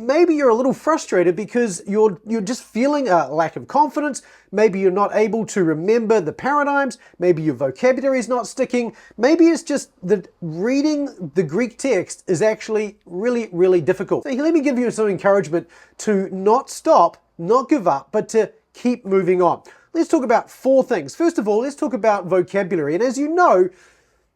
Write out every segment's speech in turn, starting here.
maybe you're a little frustrated because you're just feeling a lack of confidence. Maybe you're not able to remember the paradigms. Maybe your vocabulary is not sticking. Maybe it's just that reading the Greek text is actually really, really difficult. So let me give you some encouragement to not stop, not give up, but to keep moving on. Let's talk about 4 things. First of all, let's talk about vocabulary. And as you know,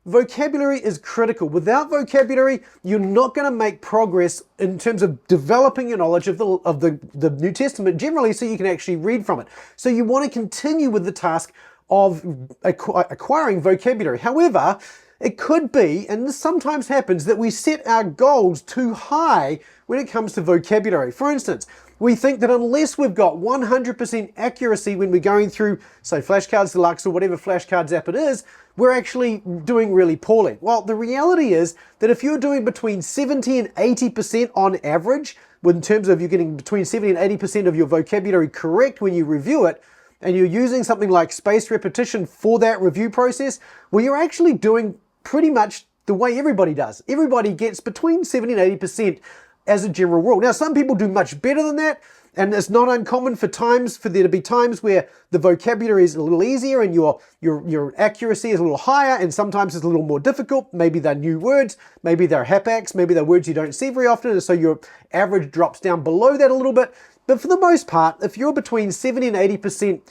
vocabulary is critical. Without vocabulary, you're not going to make progress in terms of developing your knowledge of the New Testament generally, so you can actually read from it. So you want to continue with the task of acquiring vocabulary. However, it could be, and this sometimes happens, that we set our goals too high when it comes to vocabulary. For instance, we think that unless we've got 100% accuracy when we're going through, say, Flashcards Deluxe or whatever flashcards app it is, we're actually doing really poorly. Well, the reality is that if you're doing between 70 and 80% on average, in terms of you're getting between 70 and 80% of your vocabulary correct when you review it, and you're using something like spaced repetition for that review process, well, you're actually doing pretty much the way everybody does. Everybody gets between 70 and 80% as a general rule. Now, some people do much better than that, and it's not uncommon for there to be times where the vocabulary is a little easier and your accuracy is a little higher, and sometimes it's a little more difficult. Maybe they're new words, maybe they're hapax, maybe they're words you don't see very often, and so your average drops down below that a little bit. But for the most part, if you're between 70 and 80%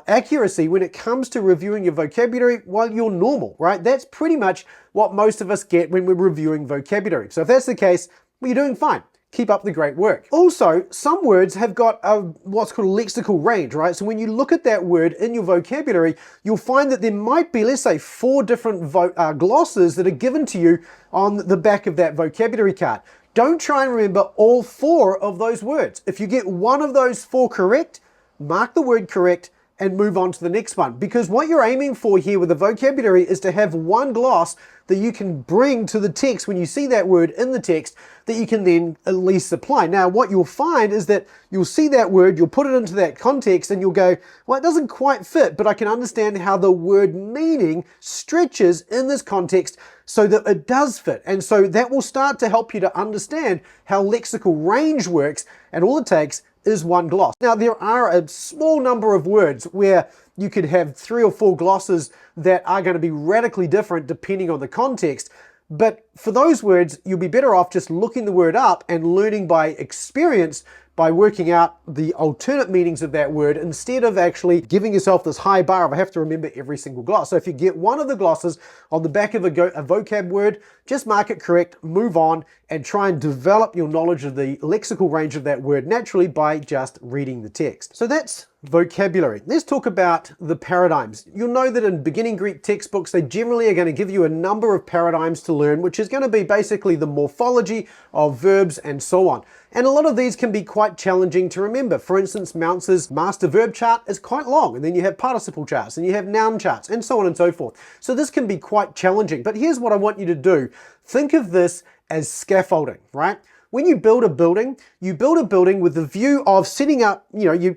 accuracy when it comes to reviewing your vocabulary, well, you're normal, right? That's pretty much what most of us get when we're reviewing vocabulary. So if that's the case, well, you're doing fine. Keep up the great work. Also, some words have got what's called a lexical range, right? So when you look at that word in your vocabulary, you'll find that there might be, let's say, 4 different glosses that are given to you on the back of that vocabulary card. Don't try and remember all 4 of those words. If you get one of those 4 correct, mark the word correct and move on to the next one. Because what you're aiming for here with the vocabulary is to have one gloss that you can bring to the text when you see that word in the text that you can then at least apply. Now, what you'll find is that you'll see that word, you'll put it into that context, and you'll go, well, it doesn't quite fit, but I can understand how the word meaning stretches in this context so that it does fit. And so that will start to help you to understand how lexical range works, and all it takes is one gloss. Now, there are a small number of words where you could have 3 or 4 glosses that are going to be radically different depending on the context. But for those words, you'll be better off just looking the word up and learning by experience, by working out the alternate meanings of that word, instead of actually giving yourself this high bar of I have to remember every single gloss. So if you get one of the glosses on the back of a vocab word, just mark it correct, move on, and try and develop your knowledge of the lexical range of that word naturally by just reading the text. So that's vocabulary. Let's talk about the paradigms. You'll know that in beginning Greek textbooks, they generally are going to give you a number of paradigms to learn, which is going to be basically the morphology of verbs and so on. And a lot of these can be quite challenging to remember. For instance, Mounce's master verb chart is quite long, and then you have participle charts, and you have noun charts, and so on and so forth. So this can be quite challenging. But here's what I want you to do. Think of this as scaffolding, right? When you build a building with the view of setting up,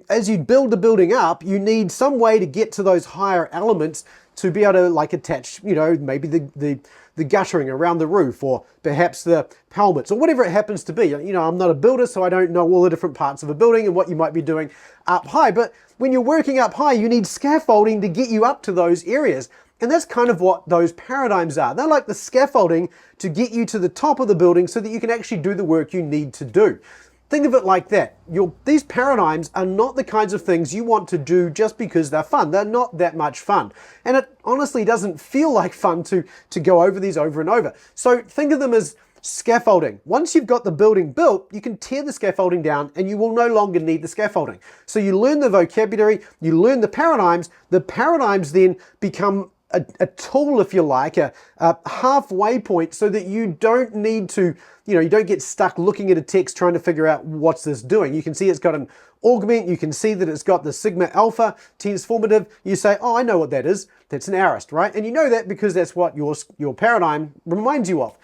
as you build the building up, you need some way to get to those higher elements to be able to like attach, maybe the guttering around the roof, or perhaps the pelmets, or whatever it happens to be. I'm not a builder, so I don't know all the different parts of a building and what you might be doing up high. But when you're working up high, you need scaffolding to get you up to those areas. And that's kind of what those paradigms are. They're like the scaffolding to get you to the top of the building so that you can actually do the work you need to do. Think of it like that. These paradigms are not the kinds of things you want to do just because they're fun. They're not that much fun. And it honestly doesn't feel like fun to go over these over and over. So think of them as scaffolding. Once you've got the building built, you can tear the scaffolding down and you will no longer need the scaffolding. So you learn the vocabulary, you learn the paradigms then become a tool, if you like, a halfway point so that you don't need to, you don't get stuck looking at a text trying to figure out what's this doing. You can see it's got an augment, you can see that it's got the sigma alpha transformative. You say, oh, I know what that is. That's an aorist, right? And you know that because that's what your paradigm reminds you of.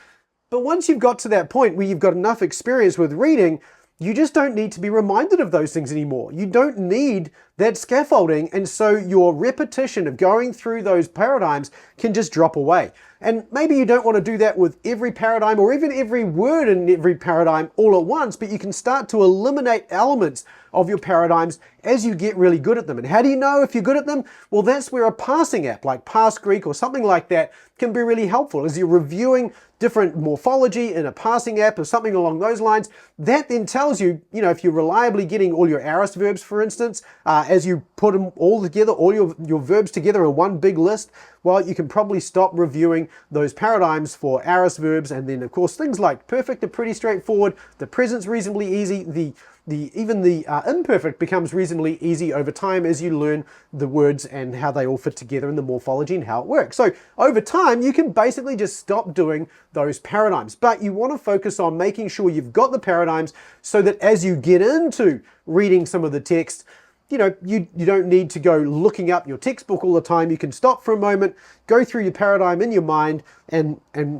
But once you've got to that point where you've got enough experience with reading, you just don't need to be reminded of those things anymore. You don't need that scaffolding, and so your repetition of going through those paradigms can just drop away. And maybe you don't want to do that with every paradigm or even every word in every paradigm all at once, but you can start to eliminate elements of your paradigms as you get really good at them. And how do you know if you're good at them? Well, that's where a parsing app like Parse Greek or something like that can be really helpful. As you're reviewing different morphology in a parsing app or something along those lines, that then tells you, if you're reliably getting all your aorist verbs, for instance, as you put them all together, all your verbs together in one big list, well, you can probably stop reviewing those paradigms for aorist verbs. And then, of course, things like perfect are pretty straightforward. The present's reasonably easy. Even the imperfect becomes reasonably easy over time as you learn the words and how they all fit together in the morphology and how it works. So over time, you can basically just stop doing those paradigms. But you want to focus on making sure you've got the paradigms so that as you get into reading some of the text, you don't need to go looking up your textbook all the time. You can stop for a moment, go through your paradigm in your mind,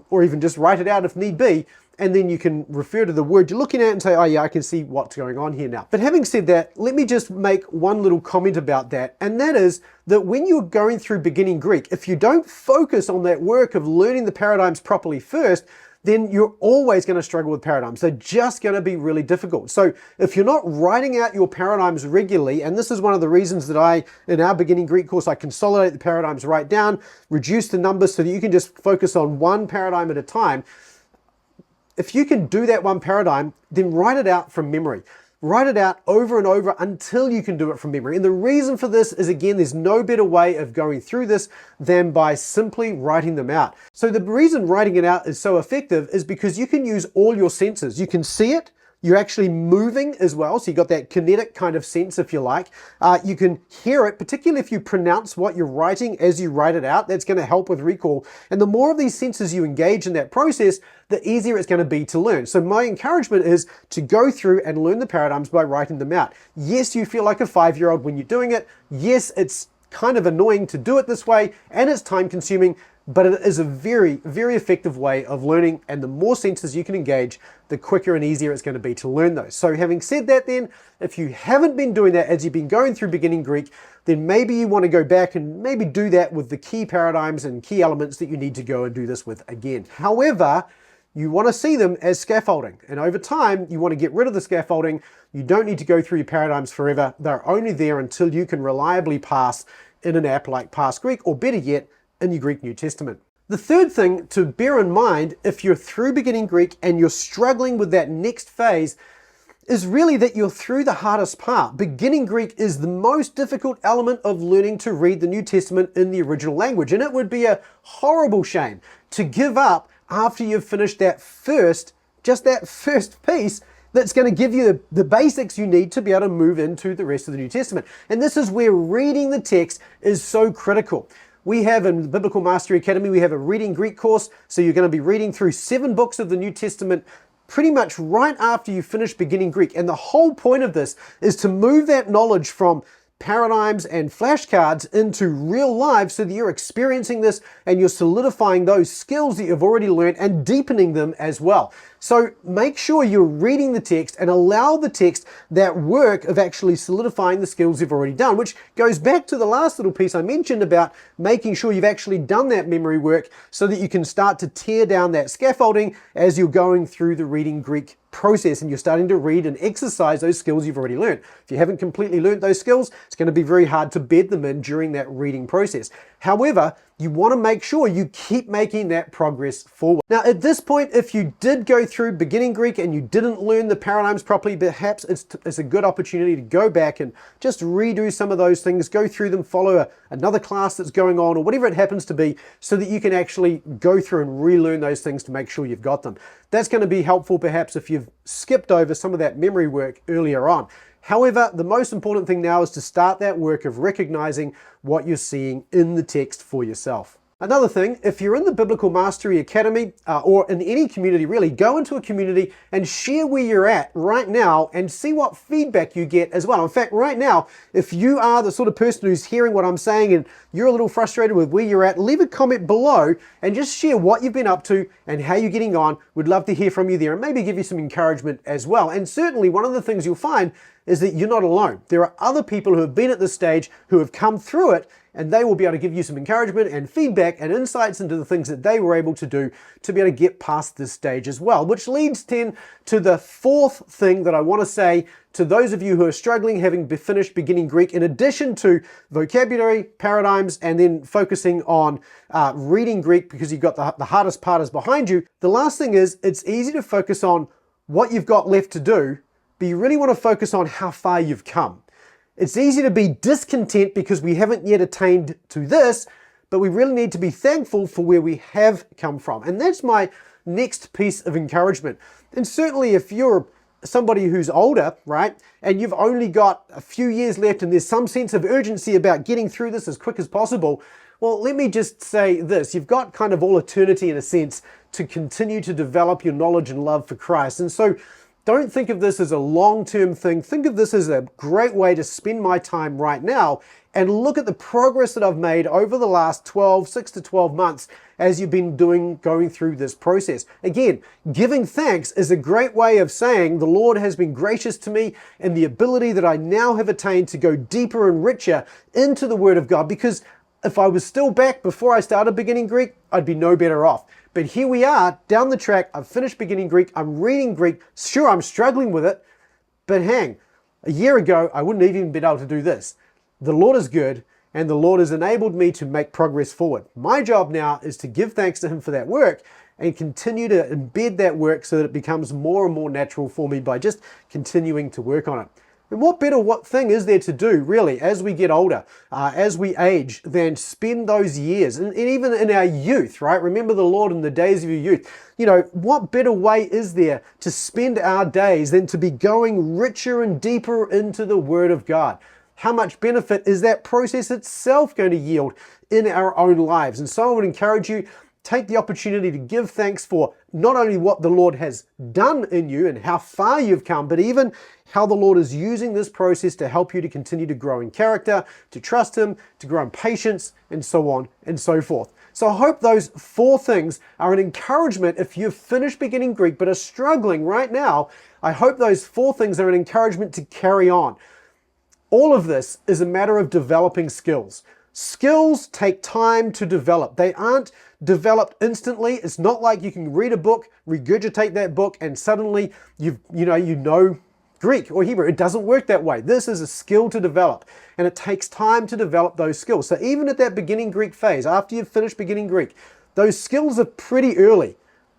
or even just write it out if need be. And then you can refer to the word you're looking at and say, oh yeah, I can see what's going on here now. But having said that, let me just make one little comment about that. And that is that when you're going through beginning Greek, if you don't focus on that work of learning the paradigms properly first, then you're always going to struggle with paradigms. They're just going to be really difficult. So if you're not writing out your paradigms regularly, and this is one of the reasons that in our beginning Greek course, I consolidate the paradigms right down, reduce the numbers so that you can just focus on one paradigm at a time. If you can do that one paradigm, then write it out from memory. Write it out over and over until you can do it from memory. And the reason for this is, again, there's no better way of going through this than by simply writing them out. So the reason writing it out is so effective is because you can use all your senses. You can see it. You're actually moving as well, so you got that kinetic kind of sense, if you like. You can hear it, particularly if you pronounce what you're writing as you write it out. That's going to help with recall. And the more of these senses you engage in that process, the easier it's going to be to learn. So my encouragement is to go through and learn the paradigms by writing them out. Yes, you feel like a 5-year-old when you're doing it. Yes, it's kind of annoying to do it this way, and it's time consuming, but it is a very, very effective way of learning, and the more senses you can engage, the quicker and easier it's going to be to learn those. So having said that then, if you haven't been doing that as you've been going through beginning Greek, then maybe you want to go back and maybe do that with the key paradigms and key elements that you need to go and do this with again. However, you want to see them as scaffolding, and over time you want to get rid of the scaffolding. You don't need to go through your paradigms forever. They're only there until you can reliably pass in an app like Parse Greek, or better yet, in your Greek New Testament. The third thing to bear in mind if you're through beginning Greek and you're struggling with that next phase is really that you're through the hardest part. Beginning Greek is the most difficult element of learning to read the New Testament in the original language, and it would be a horrible shame to give up after you've finished that first piece that's going to give you the basics you need to be able to move into the rest of the New Testament. And this is where reading the text is so critical. We have in the Biblical Mastery Academy, we have a reading Greek course. So you're going to be reading through 7 books of the New Testament pretty much right after you finish beginning Greek. And the whole point of this is to move that knowledge from paradigms and flashcards into real life so that you're experiencing this and you're solidifying those skills that you've already learned and deepening them as well. So make sure you're reading the text and allow the text that work of actually solidifying the skills you've already done, which goes back to the last little piece I mentioned about making sure you've actually done that memory work so that you can start to tear down that scaffolding as you're going through the reading Greek process and you're starting to read and exercise those skills you've already learned. If you haven't completely learned those skills, it's going to be very hard to bed them in during that reading process. However, you want to make sure you keep making that progress forward. Now, at this point, if you did go through beginning Greek and you didn't learn the paradigms properly, perhaps it's a good opportunity to go back and just redo some of those things, go through them, follow another class that's going on or whatever it happens to be, so that you can actually go through and relearn those things to make sure you've got them. That's going to be helpful perhaps if you've skipped over some of that memory work earlier on. However, the most important thing now is to start that work of recognizing what you're seeing in the text for yourself. Another thing, if you're in the Biblical Mastery Academy or in any community really, go into a community and share where you're at right now and see what feedback you get as well. In fact, right now, if you are the sort of person who's hearing what I'm saying and you're a little frustrated with where you're at, leave a comment below and just share what you've been up to and how you're getting on. We'd love to hear from you there and maybe give you some encouragement as well. And certainly one of the things you'll find is that you're not alone. There are other people who have been at this stage who have come through it, and they will be able to give you some encouragement and feedback and insights into the things that they were able to do to be able to get past this stage as well. Which leads then to the fourth thing that I want to say to those of you who are struggling, having finished beginning Greek, in addition to vocabulary, paradigms, and then focusing on reading Greek because you've got the hardest part is behind you. The last thing is, it's easy to focus on what you've got left to do, but you really want to focus on how far you've come. It's easy to be discontent because we haven't yet attained to this, but we really need to be thankful for where we have come from. And that's my next piece of encouragement. And certainly if you're somebody who's older, right, and you've only got a few years left and there's some sense of urgency about getting through this as quick as possible, well, let me just say this. You've got kind of all eternity in a sense to continue to develop your knowledge and love for Christ. And so don't think of this as a long-term thing. Think of this as a great way to spend my time right now and look at the progress that I've made over the last 6 to 12 months as you've been going through this process. Again, giving thanks is a great way of saying the Lord has been gracious to me and the ability that I now have attained to go deeper and richer into the Word of God, because if I was still back before I started beginning Greek, I'd be no better off. But here we are, down the track, I've finished beginning Greek, I'm reading Greek, sure I'm struggling with it, but hang, a year ago I wouldn't have even been able to do this. The Lord is good, and the Lord has enabled me to make progress forward. My job now is to give thanks to Him for that work and continue to embed that work so that it becomes more and more natural for me by just continuing to work on it. And what thing is there to do, really, as we get older, as we age, than spend those years, and even in our youth, right? Remember the Lord in the days of your youth. You know, what better way is there to spend our days than to be going richer and deeper into the Word of God? How much benefit is that process itself going to yield in our own lives? And so I would encourage you, take the opportunity to give thanks for not only what the Lord has done in you and how far you've come, but even how the Lord is using this process to help you to continue to grow in character, to trust Him, to grow in patience, and so on and so forth. So I hope those 4 things are an encouragement if you've finished beginning Greek but are struggling right now. I hope those 4 things are an encouragement to carry on. All of this is a matter of developing skills. Skills take time to develop. They aren't developed instantly. It's not like you can read a book, regurgitate that book, and suddenly you know Greek or Hebrew. It doesn't work that way. This is a skill to develop, and it takes time to develop those skills. So even at that beginning Greek phase, after you've finished beginning Greek, those skills are pretty early.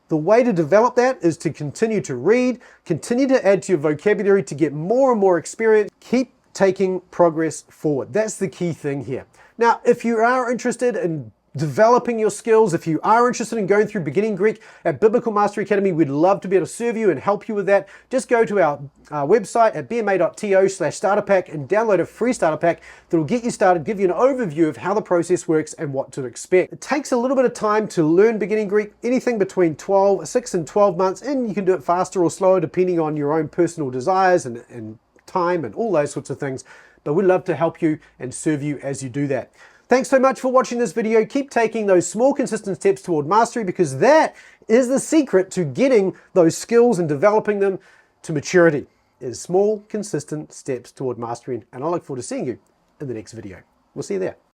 The way to develop that is to continue to read, continue to add to your vocabulary to get more and more experience. Keep taking progress forward. That's the key thing here. Now, if you are interested in developing your skills, if you are interested in going through beginning Greek at Biblical Mastery Academy, we'd love to be able to serve you and help you with that. Just go to our website at bma.to/starterpack and download a free starter pack that will get you started, give you an overview of how the process works and what to expect. It takes a little bit of time to learn beginning Greek, anything between 6 and 12 months, and you can do it faster or slower depending on your own personal desires and time and all those sorts of things. But we'd love to help you and serve you as you do that. Thanks so much for watching this video. Keep taking those small, consistent steps toward mastery, because that is the secret to getting those skills and developing them to maturity. Is small, consistent steps toward mastery. And I look forward to seeing you in the next video. We'll see you there.